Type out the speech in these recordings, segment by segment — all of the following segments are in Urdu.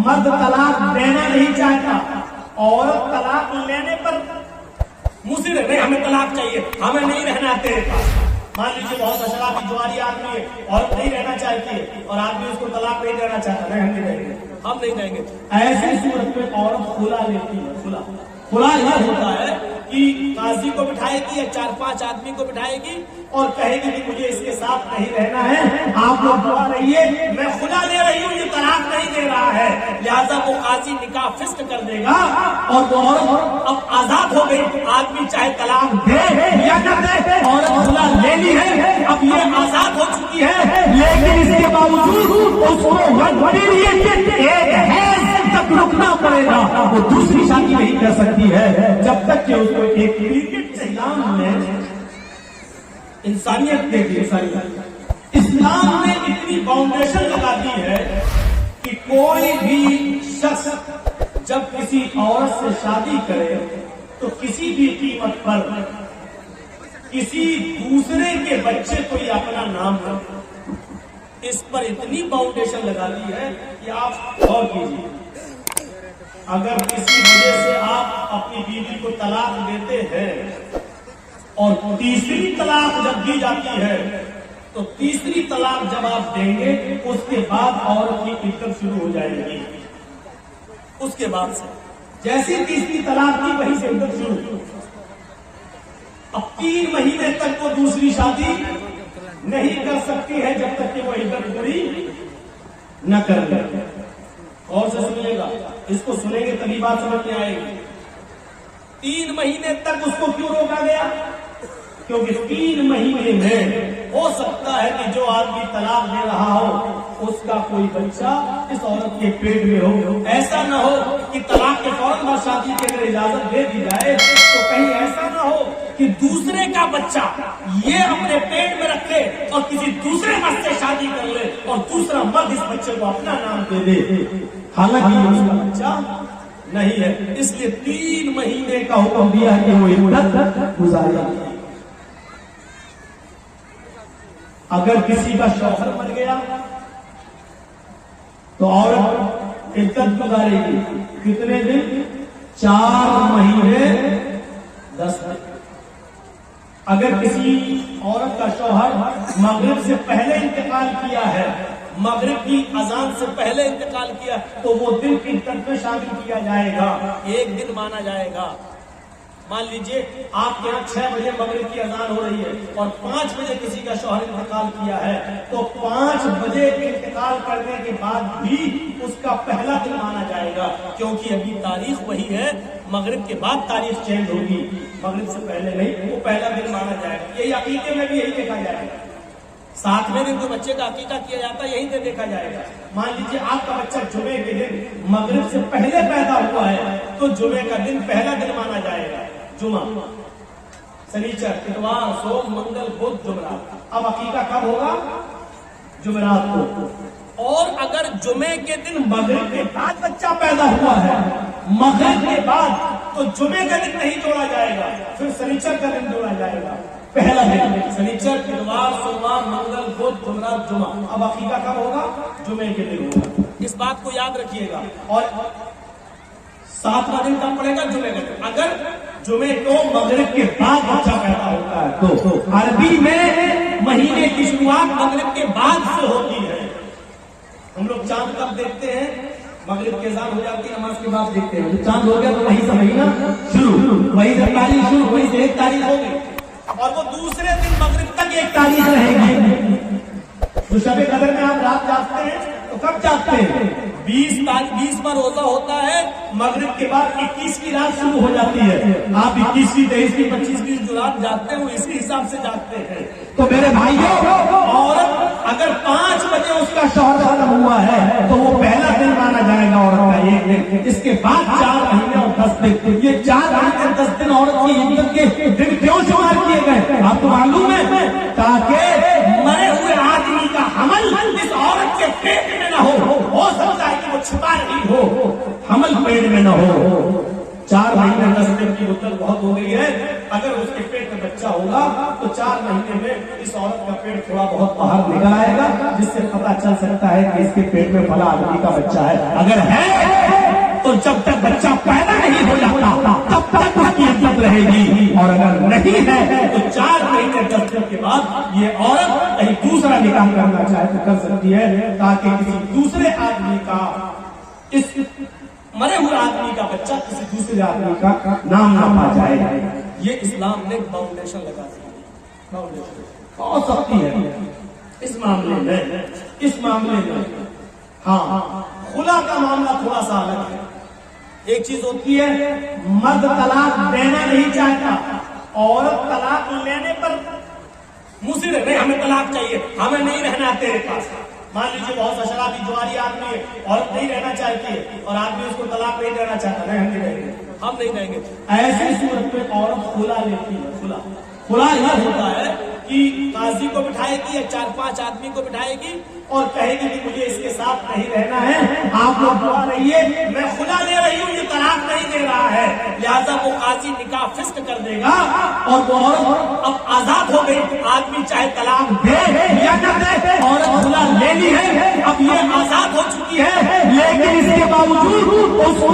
مرد طلاق دینا نہیں چاہتا، عورت طلاق لینے پر مصر ہے، نہیں ہمیں طلاق چاہیے، ہمیں نہیں رہنا تیرے پاس۔ مان لیجیے بہت اشرافی جواری آدمی ہے، عورت نہیں رہنا چاہتی ہے اور آدمی اس کو طلاق نہیں دینا چاہتا، نہیں ہم نہیں دیں گے، ہم نہیں دیں گے۔ ایسی صورت میں عورت خلا لیتی ہے۔ خلا یہ ہوتا ہے کہ قاضی کو بٹھائے گی یا 4-5 آدمی کو بٹھائے گی اور کہے گی کہ مجھے اس کے ساتھ نہیں رہنا ہے، آپ لوگ دعا رہیے، میں خلا لے رہی ہوں، یہ طلاق نہیں دے رہا ہے، لہذا وہ قاضی نکاح فسخ کر دے گا اور وہ عورت اب آزاد ہو گئی۔ آدمی چاہے طلاق دے یا نہ دے، عورت خلا لے لی ہے، اب یہ آزاد ہو چکی ہے، لیکن اس کے باوجود اس کو تک رکنا پڑے گا، وہ دوسری شادی نہیں کر سکتی ہے جب تک کہ اس کو ایک اسلام میں انسانیت دے دی۔ اسلام نے اتنی فاؤنڈیشن لگا دی ہے کہ کوئی بھی شخص جب کسی عورت سے شادی کرے تو کسی بھی قیمت پر کسی دوسرے کے بچے کو ہی اپنا نام رکھے، اس پر اتنی فاؤنڈیشن لگا دی ہے کہ آپ غور کیجیے، اگر کسی وجہ سے آپ اپنی بیوی کو طلاق دیتے ہیں اور تیسری طلاق جب دی جاتی ہے تو تیسری طلاق جب آپ دیں گے اس کے بعد عورت کی عدت شروع ہو جائے گی۔ اس کے بعد سے جیسی تیسری طلاق دی وہیں سے عدت شروع۔ اب 3 مہینے تک وہ دوسری شادی نہیں کر سکتی ہے جب تک کہ وہ عدت پوری نہ کر لے۔ اور سے سنیے گا، اس کو سنیں گے تبھی بات سمجھ میں آئے گی۔ 3 مہینے تک اس کو کیوں روکا گیا؟ کیونکہ 3 مہینے میں ہو سکتا ہے کہ جو آدمی طلاق دے رہا ہو اس کا کوئی بچہ اس عورت کے پیٹ میں ہو۔ ایسا نہ ہو کہ طلاق کے فوراً بعد شادی کے اگر اجازت دے دی جائے تو کہیں ایسا نہ ہو کہ دوسرے کا بچہ یہ اپنے پیٹ میں رکھے اور کسی دوسرے مرد سے شادی کر لے اور دوسرا مرد اس بچے کو اپنا نام دے دے، حالانکہ اس کا بچہ نہیں ہے۔ اس لیے 3 مہینے کا حکم دیا کہ وہ عدت گزارے۔ اگر کسی کا شوہر مر گیا تو عورت عدت گزارے گی کتنے دن؟ 4 مہینے 10 دن۔ اگر کسی عورت کا شوہر مغرب سے پہلے انتقال کیا ہے، مغرب کی اذان سے پہلے انتقال کیا تو وہ دن کی عدت میں شامل کیا جائے گا، 1 دن مانا جائے گا۔ مان لیجئے آپ کے یہاں 6 بجے مغرب کی اذان ہو رہی ہے اور 5 بجے کسی کا شوہر انتقال کیا ہے تو 5 بجے انتقال کرنے کے بعد بھی اس کا پہلا دن مانا جائے گا، کیونکہ ابھی تاریخ وہی ہے، مغرب کے بعد تاریخ چینج ہوگی، مغرب سے پہلے نہیں، وہ پہلا دن مانا جائے گا۔ یہی عقیدے میں بھی یہی دیکھا جائے گا، 7ویں دن جو بچے کا عقیقہ کیا جاتا ہے یہی دن دیکھا جائے گا۔ مان لیجیے آپ کا بچہ جمعے کے دن مغرب سے پہلے پیدا ہوا ہے تو جمعے کا دن پہلا دن مانا جائے گا، جمعہ، سنیچر، اتوار، سوم، منگل، بدھ، جمعرات۔ اب عقیقہ کب ہوگا؟ جمعرات کو۔ اور اگر جمعے کے دن مغرب کے بعد بچہ پیدا ہوا ہے، مغرب کے بعد، تو جمعے کا دن نہیں جوڑا جائے گا، پھر سنیچر کا دن جوڑا جائے گا، پہلا دن، سنیچر، اتوار، سوموار، منگل، بدھ، جمعرات، جمعہ۔ اب عقیقہ کب ہوگا؟ جمعے کے دن ہوگا، اس بات کو یاد رکھیے گا۔ اور 7واں دن کب پڑے گا؟ جمعے کا دن۔ اگر جمعے کو مغرب کے بعد بچہ پیدا ہوتا ہے تو عربی میں مہینے کی شروعات مغرب کے بعد سے ہوتی ہے۔ ہم لوگ چاند کب دیکھتے ہیں؟ مغرب کے اذان ہو جاتی ہے، نماز کے بعد دیکھتے ہیں، چاند ہو گیا تو وہیں سے مہینہ شروع، وہیں سے تاریخ شروع، وہیں سے 1 تاریخ ہو گئی اور وہ دوسرے دن مغرب تک 1 تاریخ رہے گی۔ تو شب قدر میں آپ رات جاگتے ہیں تو کب جاگتے ہیں؟ 20واں روزہ ہوتا ہے، مغرب کے بعد 21 کی رات شروع ہو جاتی ہے، آپ 21ویں، 23ویں، 25ویں جو رات جاگتے ہیں وہ اسی حساب سے جاگتے ہیں۔ تو میرے بھائیوں، عورت اگر 5 بجے اس کا شوہر ختم ہوا ہے تو وہ پہلا دن مانا جائے گا عورت کا 1 دن، اس کے بعد 4 مہینے اور 10 دن۔ یہ 4 مہینے 10 دن عورت کی عدت کے دن کیوں شمار کیے گئے آپ کو معلوم ہے؟ تاکہ مرے ہوئے آدمی کا حمل اس عورت کے پیٹ میں نہ ہو سکتا ہے کہ وہ چھپا رہی ہو، حمل پیٹ میں نہ ہو۔ 4 مہینے 10 دن کی مدت بہت ہو گئی ہے. اگر اس کے پیٹ میں بچہ ہوگا تو 4 مہینے میں اس عورت کا پیٹ تھوڑا بہت باہر نکل آئے گا، جس سے پتا چل سکتا ہے کہ اس کے پیٹ میں فلاں آدمی کا بچہ ہے. اگر ہے تو جب تک بچہ پیدا نہیں ہو جاتا تب تک اس کی عزت رہے گی، اور اگر نہیں ہے تو 4 مہینے 10 دن کے بعد یہ عورت کہیں دوسرا نکاح کرنا چاہے تو کر سکتی ہے، تاکہ کسی دوسرے آدمی کا، اس مرے ہوئے آدمی کا بچہ کسی دوسرے آدمی کا نام نہ پا جائے. یہ اسلام نے فاؤنڈیشن لگا دی، بہت سختی ہے اس معاملے میں. اس معاملے میں ہاں خلا کا معاملہ تھوڑا سا الگ ہے. ایک چیز ہوتی ہے مرد طلاق دینا نہیں چاہتا، عورت طلاق لینے پر مصر ہے، نہیں ہمیں طلاق چاہیے، ہمیں نہیں رہنا تیرے پاس. مان لیجیے بہت سا شرابی جواری آدمی ہے، عورت نہیں رہنا چاہتی ہے اور آدمی اس کو طلاق نہیں دینا چاہتا، نہیں ہم نہیں رہیں گے، ہم نہیں رہیں گے. ایسی صورت میں عورت خلا لیتی ہے. خلا یہ ہوتا ہے کہ قاضی کو بٹھائے گی یا 4-5 آدمی کو بٹھائے گی اور کہے گی کہ مجھے اس کے ساتھ نہیں رہنا ہے، آپ لوگ دعا رہیے، میں خلا لے رہی ہوں، یہ طلاق نہیں دے رہا ہے. لہذا وہ قاضی نکاح فسخ کر دے گا اور وہ عورت اب آزاد ہو گئی. آدمی چاہے طلاق دے یا نہ دے، عورت خلا لے لی ہے، اب یہ آزاد ہو چکی ہے. لیکن اس کے باوجود اس کو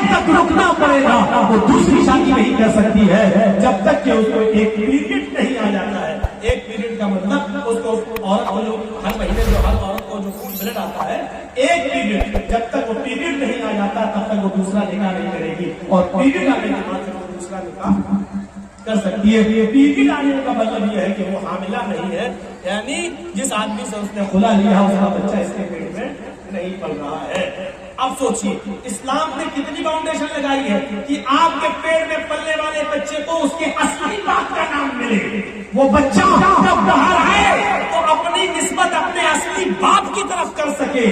تک رکنا پڑے گا، وہ دوسری شادی نہیں کر سکتی ہے جب تک کہ اس کو ایک پیریڈ نہیں آ جاتا ہے. ایک پیریڈ کا مطلب اس کو عورت کو جو ہر مہینے جو ہر عورت کو جو بلڈ آتا ہے، ایک پیریڈ، جب تک وہ پیریڈ نہیں آ جاتا تب تک وہ دوسرا نکاح نہیں کرے گی، اور پیریڈ آنے کے بعد وہ دوسرا نکاح کر سکتی ہے. پیریڈ آنے کا مطلب یہ ہے کہ وہ حاملہ نہیں ہے، یعنی جس آدمی سے اس نے خلا لیا اس کا بچہ اس کے پیٹ میں نہیں پل رہا ہے. اب سوچیے اسلام نے کتنی فاؤنڈیشن لگائی ہے کہ آپ کے پیٹ میں پلنے والے بچے کو اس کے اصلی باپ کا نام ملے. وہ بچہ جب باہر آئے تو اپنی نسبت اپنے اصلی باپ کی طرف کر سکے.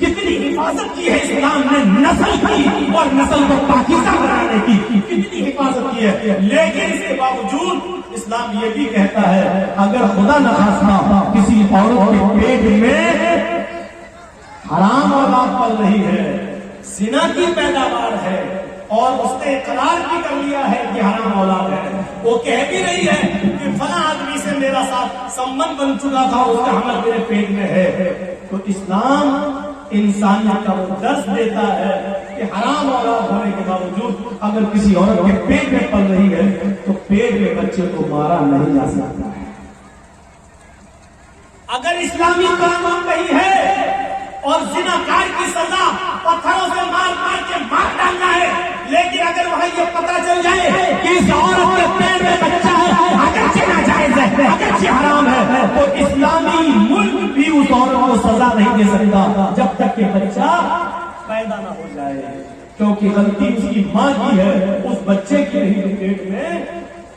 کتنی حفاظت کی ہے اسلام نے نسل کی، اور نسل کو پاکیزہ بنانے کی کتنی حفاظت کی ہے. لیکن اس کے باوجود اسلام یہ بھی کہتا ہے اگر خدا نخواستہ کسی عورت کے پیٹ میں حرام اولاد پل رہی ہے، زنا کی پیداوار ہے، اور اس نے اقرار بھی کر لیا ہے کہ حرام اولاد ہے، وہ کہہ بھی رہی ہے کہ فلاں آدمی سے میرا ساتھ سمبند بن چکا تھا، اس کا حمل میرے پیٹ میں ہے، تو اسلام انسانیت کا وہ درس دیتا ہے کہ حرام اولاد ہونے کے باوجود اگر کسی عورت کے پیٹ میں پل رہی ہے تو پیٹ میں بچے کو مارا نہیں جا سکتا ہے. اگر اسلامی قانون نہیں ہے اور زناکار کی سزا پتھروں سے مار کے مار ڈالنا ہے، لیکن اگر وہاں یہ پتہ چل جائے کہ اس عورت کے پیٹ میں بچہ ہے، اگرچہ ناجائز ہے، اگرچہ حرام ہے، تو اسلامی ملک بھی اس عورت کو سزا نہیں دے سکتا جب تک کہ بچہ پیدا نہ ہو جائے، کیونکہ غلطی اس کی ماں کی ہے، اس بچے کی نہیں جو پیٹ میں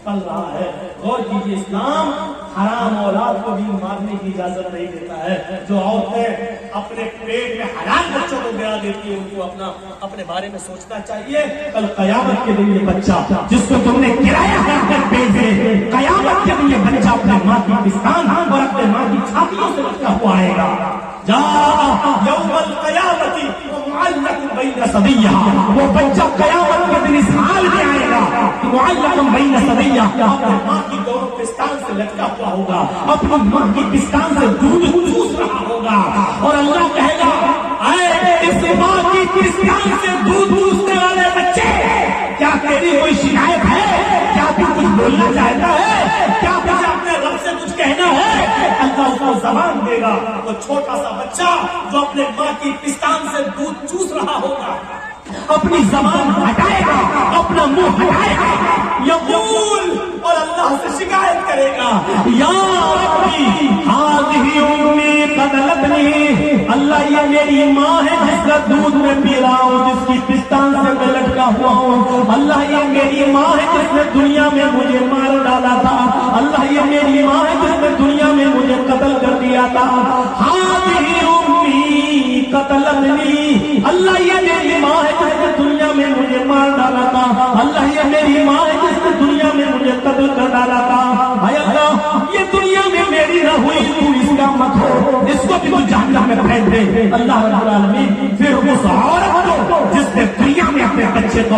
پل رہا ہے. غور کیجیے اسلام حرام اولاد کو بھی مارنے کی اجازت نہیں دیتا ہے. جو عورتیں اپنے پیٹ میں حلال بچوں کو گرا دیتی ہیں ان کو اپنے بارے میں سوچنا چاہیے. کل قیامت کے دن یہ بچہ جس کو تم نے گرایا ہے اپنے پیٹ سے، قیامت کے دن یہ بچہ اپنے ماں کی پستان اور اپنے ماں کی چھاتیوں سے بچہ ہوا آئے گا. یوم القیامت معلق بین صدیہ، وہ بچہ قیامت کے دن اس حال میں آئے گا کہ معلق بین صدیہ، اپنے ماں کی دونوں پستان سے لٹکا ہوا ہوگا، اپنی ماں کی پستان سے دودھ چوس رہا ہوگا، اور اللہ کہے گا اے اس ماں کی پستان سے دودھ چوسنے والے بچے، کیا تیری کوئی شکایت ہے؟ کیا تو کچھ بولنا چاہتا ہے؟ کیا تجھے اپنے رب سے کچھ کہنا ہے؟ اللہ اس کو زبان دے گا. وہ چھوٹا سا بچہ جو اپنے ماں کی پستان سے دودھ چوس رہا ہوگا اپنی زبان ہٹائے گا، اپنا منہ ہٹائے گا، یقول، اور اللہ سے شکایت کرے گا یا ربی ہذہ امی قتلتنی، اللہ یہ میری ماں ہے جس کا دودھ میں پی رہا ہوں، جس کی پستان سے میں لٹکا ہوا ہوں، اللہ یہ میری ماں ہے جس نے دنیا میں مجھے مار ڈالا تھا، اللہ یہ میری ماں ہے جس نے دنیا میں مجھے قتل کر دیا تھا، ہذہ امی قتلتنی، اللہ یہ میری ماں ہے جس نے دنیا میں مجھے مار ڈالا تھا، اللہ یہ میری ماں ہے جس نے دنیا میں مجھے قتل کر ڈالا تھا. اے اللہ یہ دنیا میں میری نہ ہوئی، تو اس کا مت ہو، اس کو بھی تو جہنم میں پھینک دے. اللہ رب العالمین پھر اس عورت کو جس نے بچے کو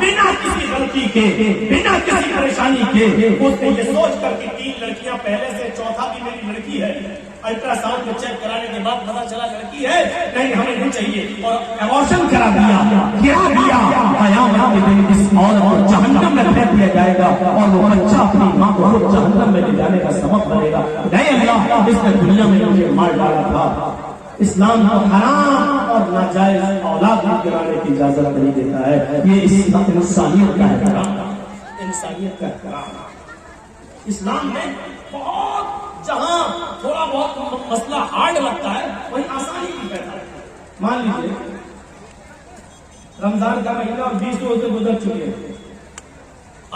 بنا کسی غلطی کے، بنا کسی پریشانی کے. اس نے یہ سوچ کر کہ 3 لڑکیاں پہلے سے، چوتھا بھی میری لڑکی ہے، الٹرا ساؤنڈ میں چیک کرانے کے بعد پتا چلا لڑکی ہے، نہیں ہمیں نہیں چاہیے، اور ایبورشن کرا دیا. قیامت کے دن اس عورت کو جہنم میں پھینک دیا جائے گا اور وہ بچہ اپنی ماں کو جہنم میں لے جانے کا سبب بنے گا. نہیں اللہ، اس نے دنیا میں مجھے مار ڈالا تھا. اسلام کو حرام اور ناجائز اولاد گرانے کی اجازت نہیں دیتا ہے. یہ انسانیت کا احترام، انسانیت کا احترام. اسلام میں بہت، جہاں تھوڑا بہت مسئلہ ہارڈ لگتا ہے وہی آسانی بھی پیدا ہے. مان لیجیے رمضان کا مہینہ اور 20 روزے گزر چکے ہیں.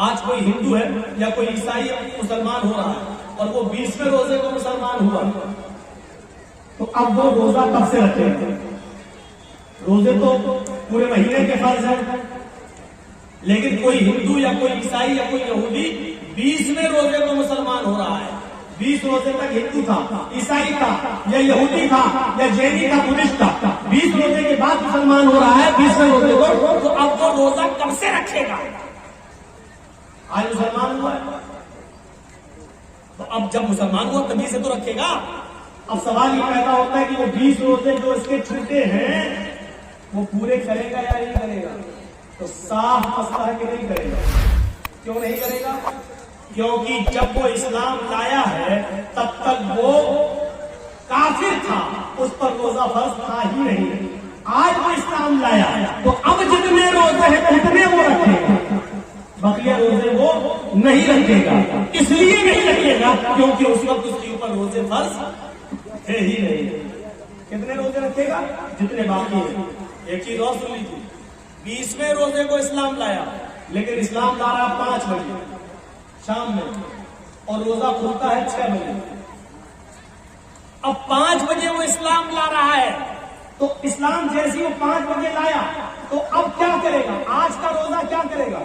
آج کوئی ہندو ہے یا کوئی عیسائی مسلمان ہو رہا ہے اور وہ 20ویں روزے کو مسلمان ہوا، تو اب وہ روزہ کب سے رکھے ہیں؟ روزے تو پورے مہینے کے فرض ہیں، لیکن کوئی ہندو یا کوئی عیسائی یا کوئی یہودی 20ویں روزے کو مسلمان ہو رہا ہے. 20 روزے تک ہندو تھا، عیسائی تھا، یا یہودی تھا، یا جینی تھا، بدھسٹ تھا. 20 روزے کے بعد مسلمان ہو رہا ہے 20ویں روزے کو، تو اب وہ روزہ کب سے رکھے گا؟ آج مسلمان ہوا ہے تو اب جب مسلمان ہوا تبھی سے تو رکھے گا. اب سوال یہ پیدا ہوتا ہے کہ وہ 20 روزے جو اس کے چھوٹے ہیں وہ پورے کرے گا یا نہیں کرے گا؟ تو صاف مسئلہ ہے کہ نہیں کرے گا. کیوں نہیں کرے گا؟ کیونکہ جب وہ اسلام لایا ہے تب تک وہ کافر تھا، اس پر روزہ فرض تھا ہی نہیں. آج وہ اسلام لایا تو اب جتنے روزے ہیں اتنے وہ رکھے گا، بقیہ روزے وہ نہیں رکھے گا. اس لیے نہیں رکھے گا کیونکہ اس وقت اس کے اوپر روزے فرض تھے ہی نہیں. کتنے روزے رکھے گا؟ جتنے باقی ہیں. ایک چیز اور سن لیجیے، 20ویں روزے کو اسلام لایا، لیکن اسلام لا رہا 5 بجے شام میں اور روزہ کھلتا ہے 6 بجے. اب 5 بجے وہ اسلام لا رہا ہے تو اسلام جیسی وہ 5 بجے لایا تو اب کیا کرے گا؟ آج کا روزہ کیا کرے گا؟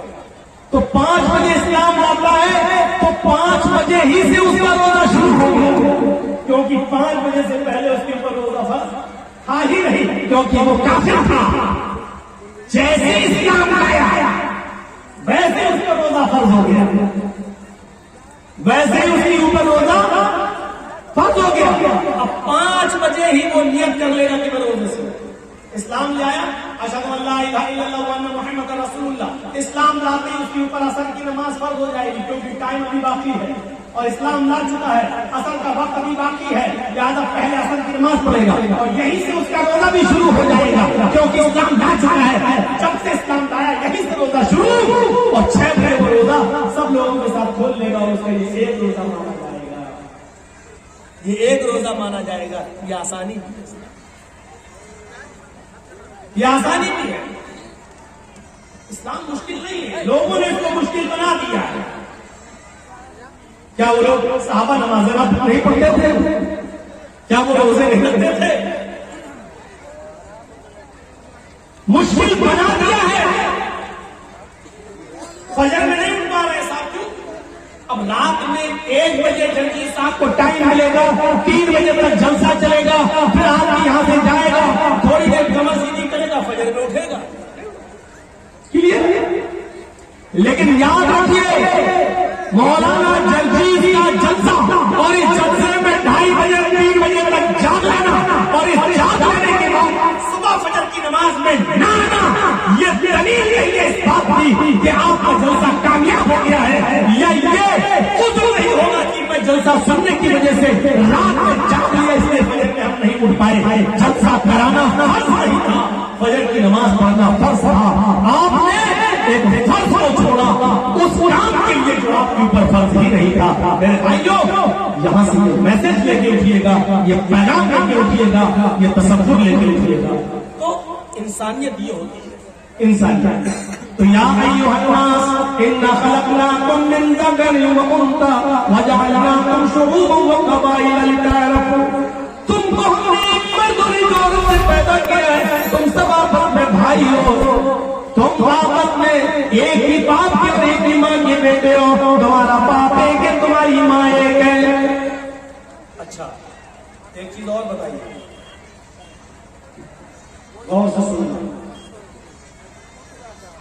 تو 5 بجے اسلام لاتا ہے تو 5 بجے ہی سے اس کا روزہ شروع ہوگا، کیونکہ 5 بجے سے پہلے اس کے اوپر روزہ فرض تھا ہی نہیں، کیونکہ وہ کافر تھا. جیسے اسلام لایا ویسے اس پر روزہ فرض ہو گیا، ویسے اس کے اوپر روزہ فرض ہو گیا. اب 5 بجے ہی وہ نیت کر لے گا کہ میں روزے سے اسلام لایا، اشہد ان لا الہ الا اللہ وان محمد رسول اللہ. اسلام لاتے ہی اس کے اوپر عصر کی نماز فرض ہو جائے گی، کیونکہ ٹائم ابھی باقی ہے اور اسلام لا چکا ہے، عصر کا وقت ابھی باقی ہے، لہٰذا پہلے عصر کی نماز پڑھے گا اور یہیں سے اس کا روزہ بھی شروع ہو جائے گا، کیونکہ اسلام لا چکا ہے. جب سے اسلام لایا یہیں سے روزہ شروع، اور 6 بجے وہ روزہ سب لوگوں کے ساتھ کھول لے گا. اس کا یہ ایک روزہ مانا جائے گا، یہ ایک روزہ مانا جائے گا. یہ آسانی بھی ہے، یہ آسانی بھی ہے. اسلام مشکل نہیں ہے، لوگوں نے اس کو مشکل بنا دیا ہے. کیا وہ لوگ صحابہ نماز نہیں پڑھتے تھے؟ کیا وہ روزے نہیں رکھتے تھے؟ مشکل بنا دیا ہے. فجر میں نہیں اٹھ پا رہے ساتھیوں. اب رات میں 1 بجے جلدی صاحب کو ٹائم ملے گا، 3 بجے تک جلسہ چلے گا، پھر آدمی یہاں سے جائے گا، تھوڑی دیر کمر سیدھی کرے گا، فجر میں اٹھے گا. لیکن یاد رکھیے مولانا جلدی کا جلسہ اور اس جلسے میں 2:30 بجے 3 بجے تک جاگ لینا اور اس جاگ لینے کے بعد صبح فجر کی نماز میں نہ آنا، یہ دلیل نہیں ہے اس بات کی کہ آپ کا جلسہ کامیاب ہو گیا ہے، یا یہ عذر نہیں ہوگا کہ میں جلسہ سننے کی وجہ سے رات میں جاگ لیا اس لیے فجر میں ہم نہیں اٹھ پائے. جلسہ کرانا فرض نہیں تھا، فجر کی نماز پڑھنا فرض تھا. آپ نے ایک فرض کو چھوڑا اس کام کے لیے جو آپ کے اوپر فرض ہی نہیں تھا. میرے بھائیوں، یہاں سے یہ میسج لے کے اٹھیے گا، یہ پیغام لے کے اٹھیے گا، یہ تصور لے کے اٹھیے گا. تو انسانیت یہ ہوتی ہے، انسانیت. تو یا ایھا الناس انا خلقناکم من ذکر و انثی وجعلناکم شعوبا وقبائل لتعارفوا. تم کو ہم نے ایک مرد اور ایک عورت سے پیدا کیا ہے، تم سب آپس میں بھائی ہو، تم آپس میں ایک ہی باپ کے اور ایک ہی ماں کے بیٹے ہو، تمہارا باپ ایک ہے، تمہاری ماں ایک ہے. اچھا ایک چیز اور بتائیے، غور سے سننا.